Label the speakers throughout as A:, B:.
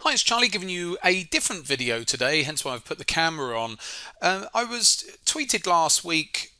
A: Hi, it's Charlie giving you a different video today, hence why I've put the camera on. I was tweeted last week,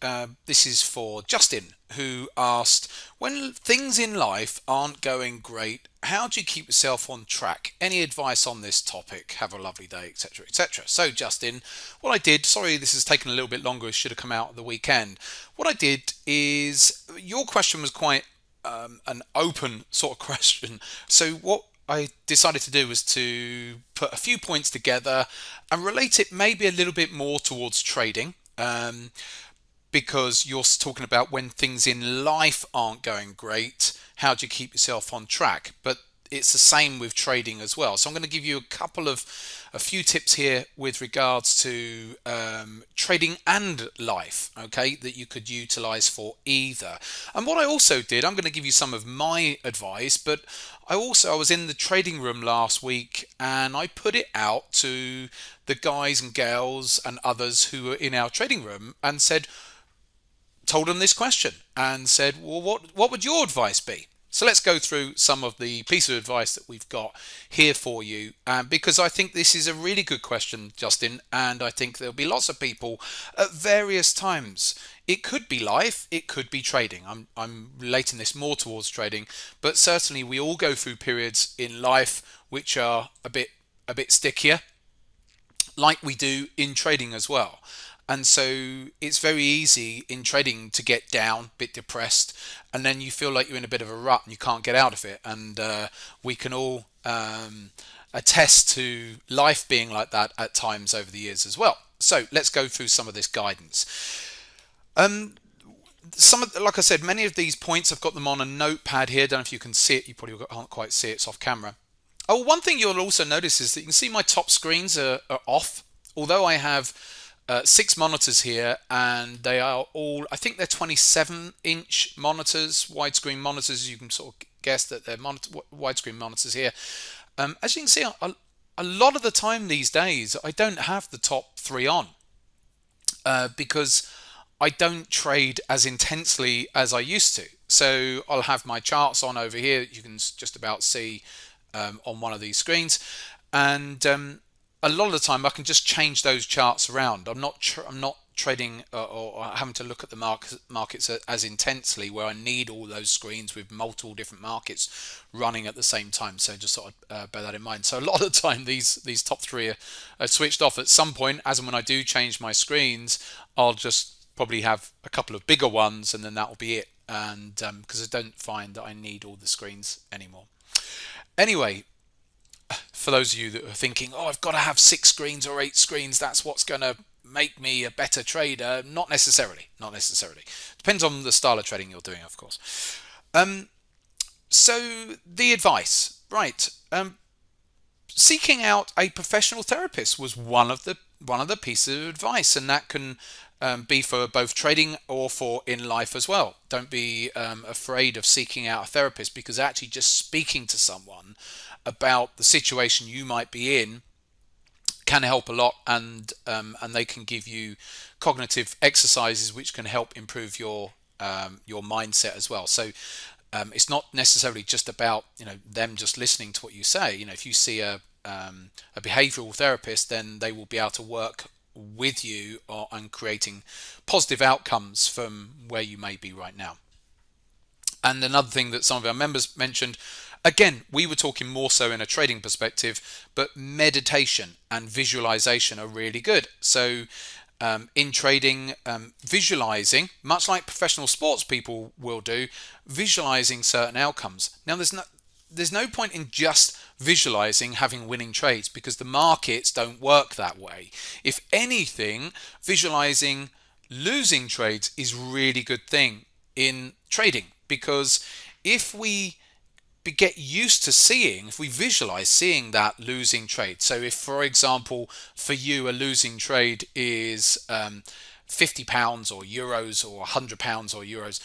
A: this is for Justin, who asked, when things in life aren't going great, how do you keep yourself on track? Any advice on this topic? Have a lovely day, etc., etc. So, Justin, what I did, sorry this has taken a little bit longer, it should have come out at the weekend. What I did is, your question was quite an open sort of question. So what I decided to do was to put a few points together and relate it maybe a little bit more towards trading, because you're talking about when things in life aren't going great, how do you keep yourself on track? But it's the same with trading as well. So I'm going to give you a few tips here with regards to trading and life, okay, that you could utilize for either. And what I also did, I'm going to give you some of my advice, but I was in the trading room last week and I put it out to the guys and girls and others who were in our trading room and told them this question and said, well, what would your advice be? So let's go through some of the pieces of advice that we've got here for you, because I think this is a really good question, Justin, and I think there'll be lots of people at various times. It could be life, it could be trading. I'm relating this more towards trading, but certainly we all go through periods in life which are a bit stickier, like we do in trading as well. And so it's very easy in trading to get down, a bit depressed, and then you feel like you're in a bit of a rut and you can't get out of it. And we can all attest to life being like that at times over the years as well. So let's go through some of this guidance. Like I said, many of these points, I've got them on a notepad here. Don't know if you can see it. You probably can't quite see it. It's off camera. Oh, one thing you'll also notice is that you can see my top screens are off. Although I have 6 monitors here, and they are all, I think they're 27-inch monitors, widescreen monitors. You can sort of guess that they're widescreen monitors here. As you can see, a lot of the time these days, I don't have the top 3 on, because I don't trade as intensely as I used to. So I'll have my charts on over here. You can just about see on one of these screens, and a lot of the time I can just change those charts around. I'm not trading or having to look at the markets as intensely, where I need all those screens with multiple different markets running at the same time. So just sort of bear that in mind. So a lot of the time these top 3 are switched off. At some point, as and when I do change my screens, I'll just probably have a couple of bigger ones, and then that will be it. And because I don't find that I need all the screens anymore. Anyway, for those of you that are thinking, oh, I've got to have 6 screens or 8 screens, that's what's going to make me a better trader. Not necessarily. Depends on the style of trading you're doing, of course. So the advice, right? Seeking out a professional therapist was one of the pieces of advice, and that can be for both trading or for in life as well. Don't be afraid of seeking out a therapist, because actually just speaking to someone about the situation you might be in can help a lot, and they can give you cognitive exercises which can help improve your mindset as well. So it's not necessarily just about them just listening to what you say. If you see a behavioral therapist, then they will be able to work with you on creating positive outcomes from where you may be right now. And another thing that some of our members mentioned, again, we were talking more so in a trading perspective, but meditation and visualization are really good. So in trading, visualizing, much like professional sports people will do, visualizing certain outcomes. Now, there's no point in just visualizing having winning trades, because the markets don't work that way. If anything, visualizing losing trades is a really good thing in trading, because if we if we visualize seeing that losing trade. So if, for example, for you a losing trade is £50 or euros, or £100 or euros,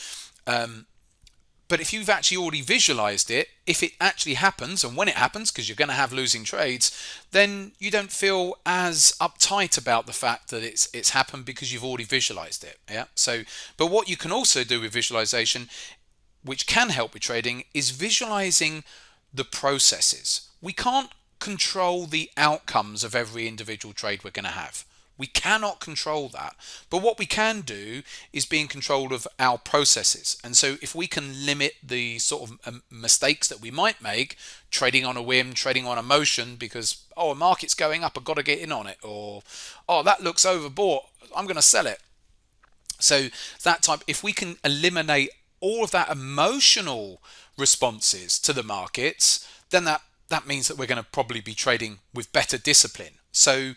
A: but if you've actually already visualized it, if it actually happens, and when it happens, because you're going to have losing trades, then you don't feel as uptight about the fact that it's happened, because you've already visualized it. Yeah. So, but what you can also do with visualization, which can help with trading, is visualizing the processes. We can't control the outcomes of every individual trade we're going to have. We cannot control that. But what we can do is be in control of our processes. And so if we can limit the sort of mistakes that we might make, trading on a whim, trading on emotion, because, oh, a market's going up, I've got to get in on it, or, oh, that looks overbought, I'm going to sell it. So that type, if we can eliminate all of that emotional responses to the markets, then that means that we're going to probably be trading with better discipline. So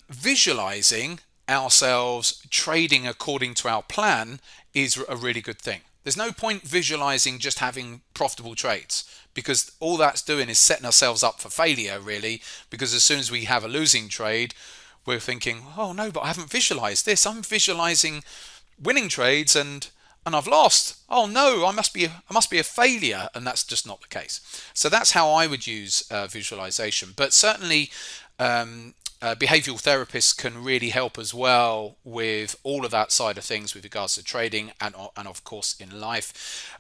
A: visualizing ourselves trading according to our plan is a really good thing. There's no point visualizing just having profitable trades, because all that's doing is setting ourselves up for failure, really, because as soon as we have a losing trade, we're thinking, oh no, but I haven't visualized this. I'm visualizing winning trades and I've lost. Oh no, I must be a failure, and that's just not the case. So that's how I would use visualization. But certainly behavioral therapists can really help as well with all of that side of things with regards to trading and of course in life.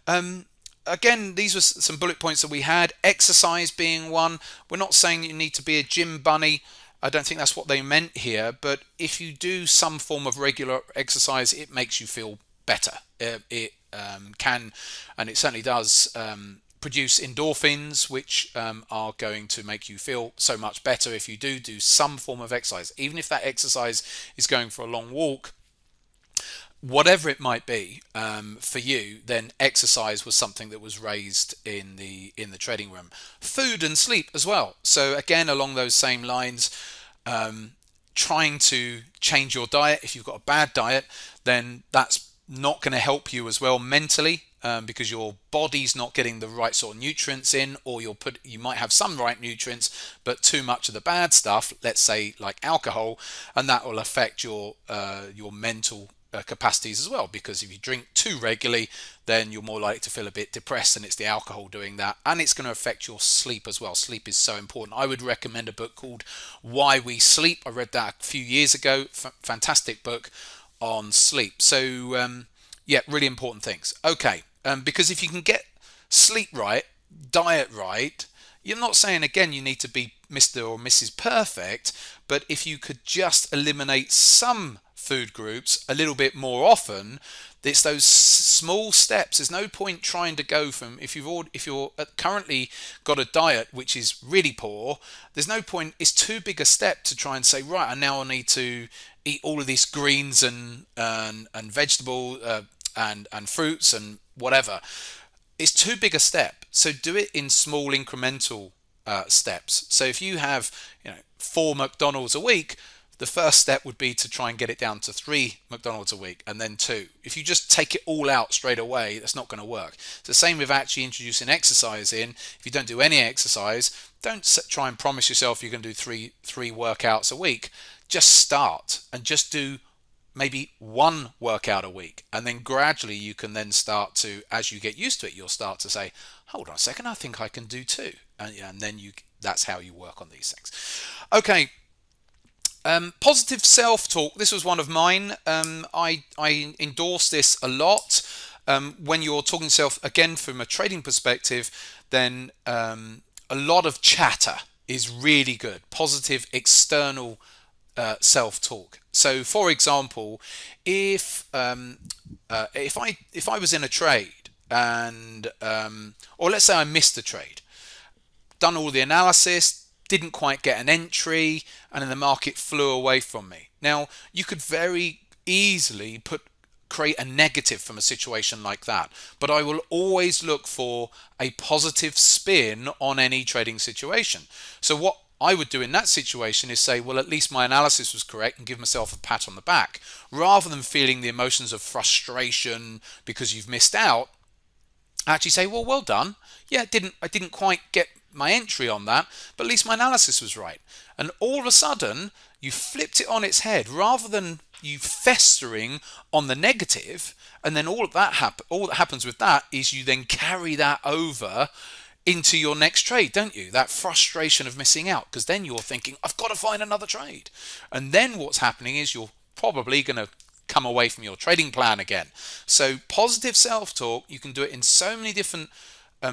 A: Again, these were some bullet points that we had. Exercise being one. We're not saying you need to be a gym bunny. I don't think that's what they meant here. But if you do some form of regular exercise, it makes you feel better. It can, and it certainly does, produce endorphins, which are going to make you feel so much better if you do some form of exercise. Even if that exercise is going for a long walk, whatever it might be for you, then exercise was something that was raised in the trading room. Food and sleep as well. So again, along those same lines, trying to change your diet. If you've got a bad diet, then that's not going to help you as well mentally, because your body's not getting the right sort of nutrients in, or you might have some right nutrients, but too much of the bad stuff, let's say like alcohol, and that will affect your mental capacities as well, because if you drink too regularly, then you're more likely to feel a bit depressed, and it's the alcohol doing that, and it's going to affect your sleep as well. Sleep is so important. I would recommend a book called Why We Sleep. I read that a few years ago. Fantastic book on sleep. So yeah, really important things. Okay, because if you can get sleep right, diet right, you're not saying again you need to be Mr. or Mrs. Perfect, but if you could just eliminate some food groups a little bit more often, it's those small steps. There's no point trying to go from, if you're currently got a diet which is really poor, there's no point. It's too big a step to try and say, right, and now I need to eat all of these greens and vegetable and fruits and whatever. It's too big a step. So do it in small incremental steps. So if you have 4 McDonald's a week, the first step would be to try and get it down to 3 McDonald's a week, and then 2. If you just take it all out straight away, that's not going to work. It's the same with actually introducing exercise in. If you don't do any exercise, don't try and promise yourself you're going to do three workouts a week. Just start and just do maybe 1 workout a week, and then gradually you can then start to, as you get used to it, you'll start to say, hold on a second, I think I can do 2, and then that's how you work on these things. Okay. Positive self-talk. This was one of mine. I endorse this a lot. When you're talking to yourself, again, from a trading perspective, then a lot of chatter is really good. Positive external self-talk. So, for example, if I was in a trade and or let's say I missed a trade, done all the analysis, didn't quite get an entry, and then the market flew away from me. Now, you could very easily create a negative from a situation like that, but I will always look for a positive spin on any trading situation. So what I would do in that situation is say, well, at least my analysis was correct, and give myself a pat on the back, rather than feeling the emotions of frustration because you've missed out. Actually say, well done. Yeah, I didn't quite get my entry on that, but at least my analysis was right. And all of a sudden, you flipped it on its head, rather than you festering on the negative, and then all that happens with that is you then carry that over into your next trade, don't you? That frustration of missing out, because then you're thinking, I've got to find another trade. And then what's happening is you're probably going to come away from your trading plan again. So positive self-talk, you can do it in so many different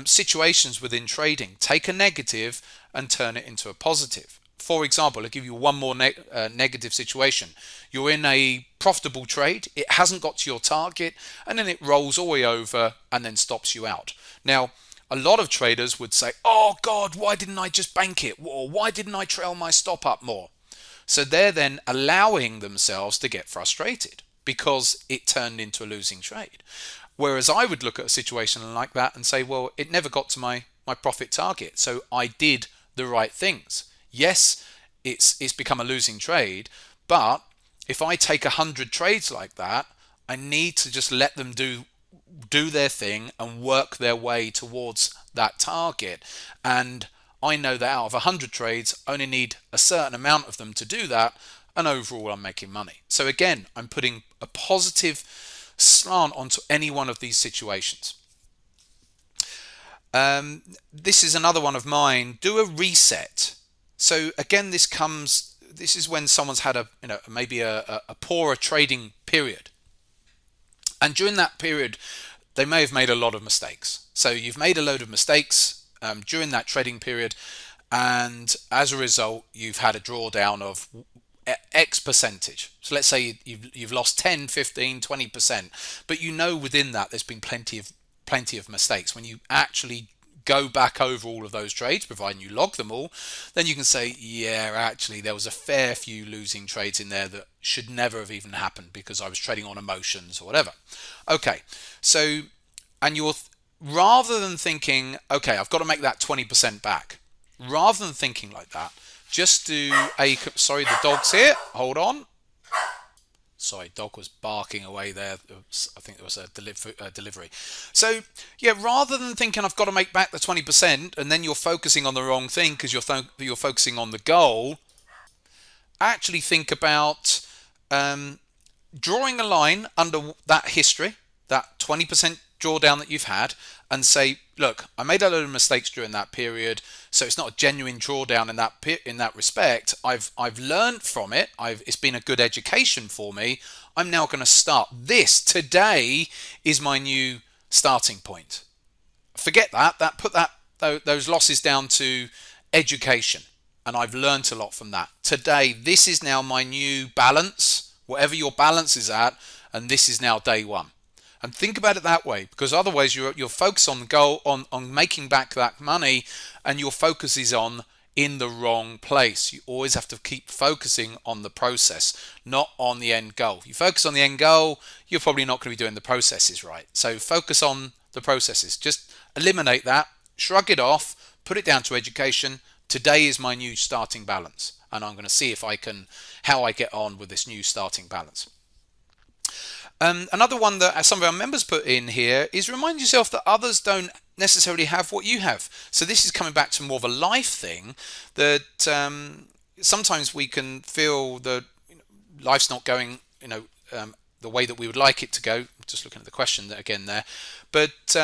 A: situations within trading. Take a negative and turn it into a positive. For example, I'll give you one more negative situation. You're in a profitable trade, it hasn't got to your target, and then it rolls all the way over and then stops you out. Now, a lot of traders would say, oh God, why didn't I just bank it? Or why didn't I trail my stop up more? So they're then allowing themselves to get frustrated because it turned into a losing trade. Whereas I would look at a situation like that and say, well, it never got to my profit target, so I did the right things. Yes, it's become a losing trade, but if I take 100 trades like that, I need to just let them do their thing and work their way towards that target. And I know that out of 100 trades, I only need a certain amount of them to do that, and overall I'm making money. So again, I'm putting a positive slant onto any one of these situations. This is another one of mine. Do a reset. So again, this is when someone's had maybe a poorer trading period, and during that period they may have made a lot of mistakes. So you've made a load of mistakes during that trading period, and as a result you've had a drawdown of X percentage. So let's say you've lost 10, 15, 20%, but within that there's been plenty of mistakes. When you actually go back over all of those trades, providing you log them all, then you can say, yeah, actually there was a fair few losing trades in there that should never have even happened because I was trading on emotions or whatever. Okay, so, and rather than thinking, okay, I've got to make that 20% back, rather than thinking like that, just do sorry, the dog's here, hold on. Sorry, dog was barking away there. I think there was a delivery. So, yeah, rather than thinking I've got to make back the 20% and then you're focusing on the wrong thing because you're focusing on the goal, actually think about drawing a line under that history, that 20% drawdown that you've had, and say, look, I made a load of mistakes during that period, so it's not a genuine drawdown in that respect. I've learned from it. It's been a good education for me. I'm now going to start this. Today is my new starting point. Forget that. Put those losses down to education, and I've learned a lot from that. Today, this is now my new balance, whatever your balance is at, and this is now day one. And think about it that way, because otherwise you're focused on the goal, on making back that money, and your focus is in the wrong place. You always have to keep focusing on the process, not on the end goal. You focus on the end goal, you're probably not going to be doing the processes right. So focus on the processes. Just eliminate that, shrug it off, put it down to education. Today is my new starting balance, and I'm going to see how I get on with this new starting balance. Another one that some of our members put in here is remind yourself that others don't necessarily have what you have. So this is coming back to more of a life thing, that sometimes we can feel that life's not going the way that we would like it to go. Just looking at the question again there, but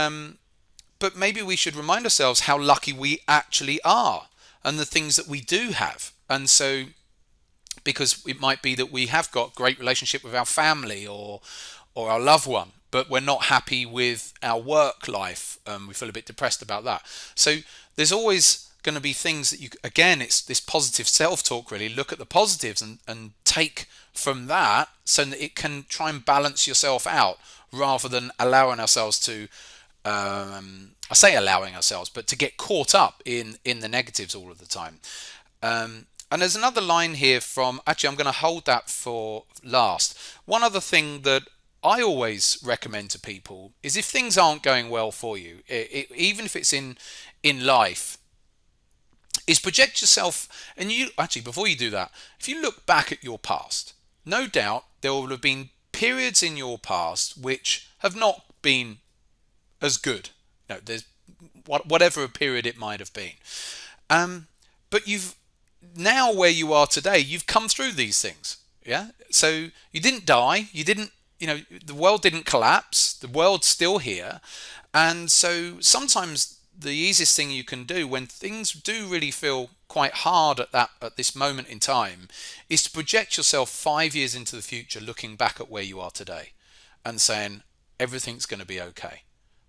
A: maybe we should remind ourselves how lucky we actually are and the things that we do have. And so, because it might be that we have got great relationship with our family or our loved one, but we're not happy with our work life. We feel a bit depressed about that. So there's always going to be things that it's this positive self-talk, really. Look at the positives and take from that so that it can try and balance yourself out, rather than allowing ourselves to, I say allowing ourselves, but to get caught up in the negatives all of the time. And there's another line here from, actually I'm going to hold that for last. One other thing that I always recommend to people is, if things aren't going well for you, even if it's in life, is project yourself. And you actually, before you do that, if you look back at your past, no doubt there will have been periods in your past which have not been as good. There's whatever period it might have been. But you've now, where you are today, you've come through these things. Yeah. So you didn't die. You didn't, the world didn't collapse. The world's still here. And so sometimes the easiest thing you can do when things do really feel quite hard at this moment in time is to project yourself 5 years into the future, looking back at where you are today and saying everything's going to be okay,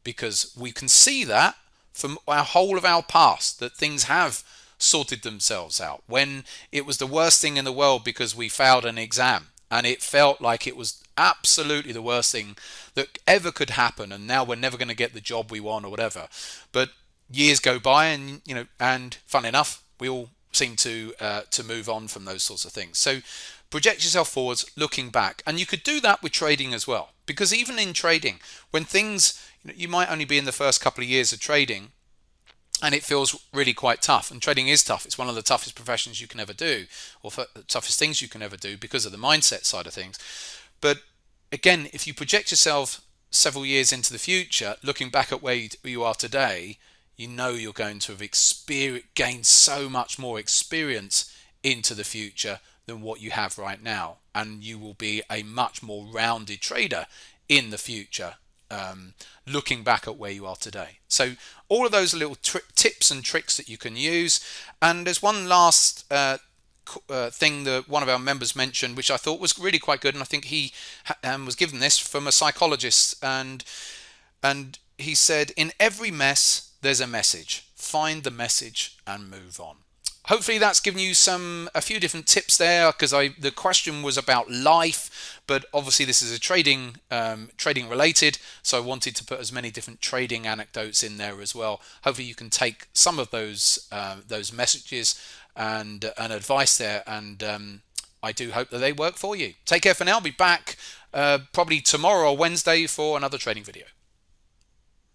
A: because we can see that from our whole of our past that things have sorted themselves out. When it was the worst thing in the world because we failed an exam and it felt like it was absolutely the worst thing that ever could happen, and now we're never going to get the job we want or whatever. But years go by, and and fun enough, we all seem to move on from those sorts of things. So project yourself forwards, looking back, and you could do that with trading as well. Because even in trading, when things, you might only be in the first couple of years of trading, and it feels really quite tough. And trading is tough. It's one of the toughest professions you can ever do, or the toughest things you can ever do because of the mindset side of things. But again, if you project yourself several years into the future, looking back at where you are today, you know you're going to have gained so much more experience into the future than what you have right now, and you will be a much more rounded trader in the future, looking back at where you are today. So all of those little tips and tricks that you can use. And there's one last thing that one of our members mentioned, which I thought was really quite good, and I think he was given this from a psychologist, and he said, in every mess there's a message. Find the message and move on. Hopefully that's given you a few different tips there, because the question was about life, but obviously this is a trading related, so I wanted to put as many different trading anecdotes in there as well. Hopefully you can take some of those messages and advice there, and I do hope that they work for you. Take care for now. I'll be back probably tomorrow or Wednesday for another trading video.